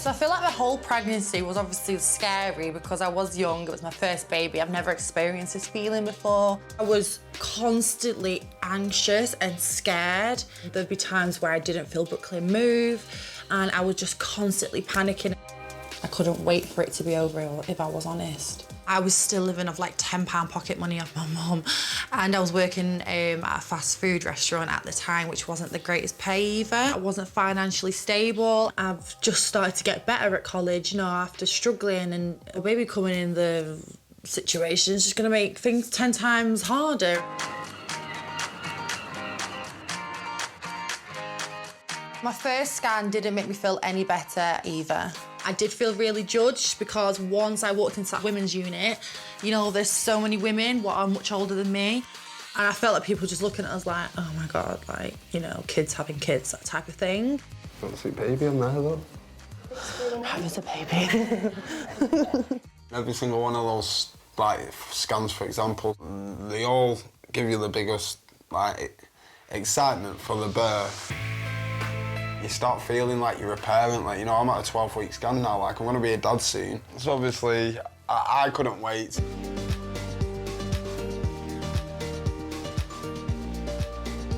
So I feel like the whole pregnancy was obviously scary because I was young, it was my first baby, I've never experienced this feeling before. I was constantly anxious and scared. There'd be times where I didn't feel Brooklyn move and I was just constantly panicking. I couldn't wait for it to be over, if I was honest. I was still living off like £10 pocket money off my mum, and I was working at a fast food restaurant at the time, which wasn't the greatest pay either. I wasn't financially stable. I've just started to get better at college, you know, after struggling, and a baby coming in the situation is just gonna make things 10 times harder. My first scan didn't make me feel any better either. I did feel really judged because once I walked into that women's unit, you know, there's so many women what are much older than me. And I felt like people just looking at us like, oh my God, like, you know, kids having kids, that type of thing. Got a sweet baby on there, though. How was a baby? Every single one of those, like, scans, for example, they all give you the biggest, like, excitement for the birth. You start feeling like you're a parent, like, you know, I'm at a 12-week scan now, like, I'm gonna be a dad soon. So obviously, I couldn't wait.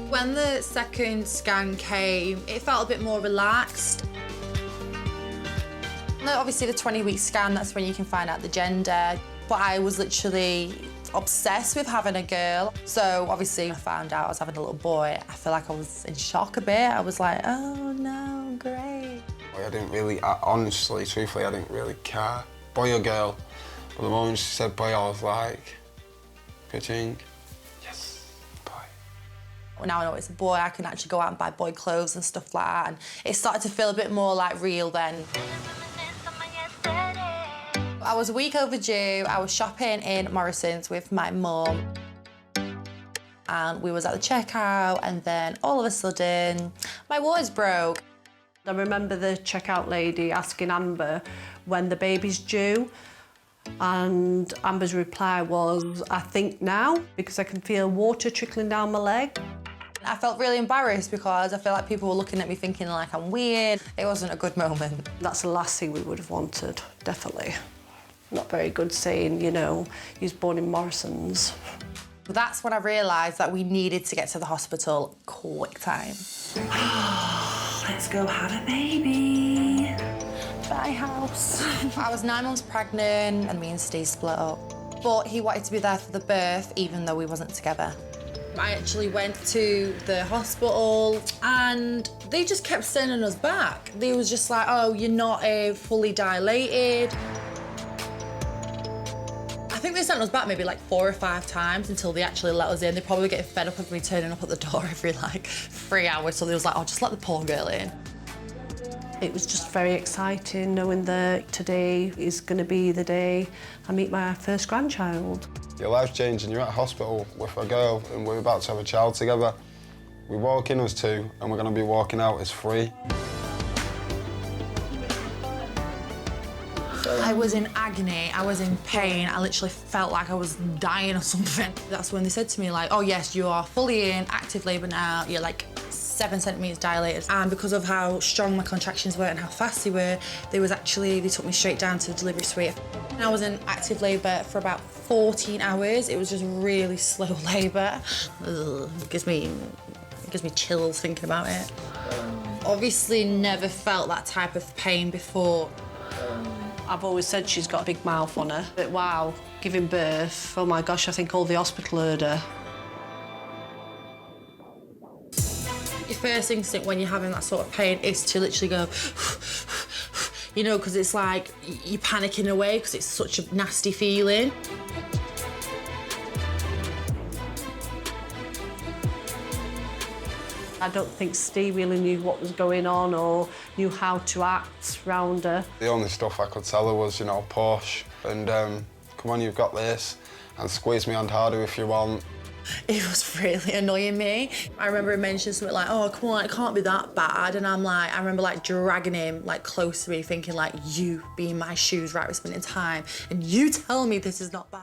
When the second scan came, it felt a bit more relaxed. No, obviously the 20-week scan, that's when you can find out the gender, but I was literally obsessed with having a girl. So obviously I found out I was having a little boy. I feel like I was in shock a bit. I was like, oh no, great. I didn't really, honestly, truthfully, I didn't really care. Boy or girl. But the moment she said boy, I was like, ka-ching. Yes, boy. Well, now I know it's a boy, I can actually go out and buy boy clothes and stuff like that. And it started to feel a bit more like real then. I was a week overdue. I was shopping in Morrison's with my mum. And we was at the checkout, and then all of a sudden, my waters broke. I remember the checkout lady asking Amber when the baby's due, and Amber's reply was, I think now, because I can feel water trickling down my leg. I felt really embarrassed because I feel like people were looking at me thinking like I'm weird. It wasn't a good moment. That's the last thing we would have wanted, definitely. Not very good saying, you know, he was born in Morrison's. That's when I realised that we needed to get to the hospital quick time. Let's go have a baby. Bye, house. I was 9 months pregnant and me and Steve split up. But he wanted to be there for the birth even though we wasn't together. I actually went to the hospital and they just kept sending us back. They was just like, oh, you're not fully dilated. I think they sent us back maybe like 4 or 5 times until they actually let us in. They probably were getting fed up of me turning up at the door every like 3 hours, so they was like, oh, just let the poor girl in. It was just very exciting knowing that today is going to be the day I meet my first grandchild. Your life's changing, you're at hospital with a girl and we're about to have a child together. We walk in as 2 and we're going to be walking out as 3. I was in agony, I was in pain, I literally felt like I was dying or something. That's when they said to me like, oh yes, you are fully in active labour now, you're like 7 centimetres dilated. And because of how strong my contractions were and how fast they were, they took me straight down to the delivery suite. And I was in active labour for about 14 hours. It was just really slow labour. It gives me chills thinking about it. Obviously never felt that type of pain before. I've always said she's got a big mouth on her. But wow, giving birth, oh my gosh, I think all the hospital heard her. Your first instinct when you're having that sort of pain is to literally go, you know, because it's like you're panicking away because it's such a nasty feeling. I don't think Steve really knew what was going on or knew how to act around her. The only stuff I could tell her was, you know, push and come on, you've got this, and squeeze me hand harder if you want. It was really annoying me. I remember him mentioning something like, oh, come on, it can't be that bad. And I'm like, I remember like dragging him like close to me thinking like, you be in my shoes right this minute in time and you tell me this is not bad.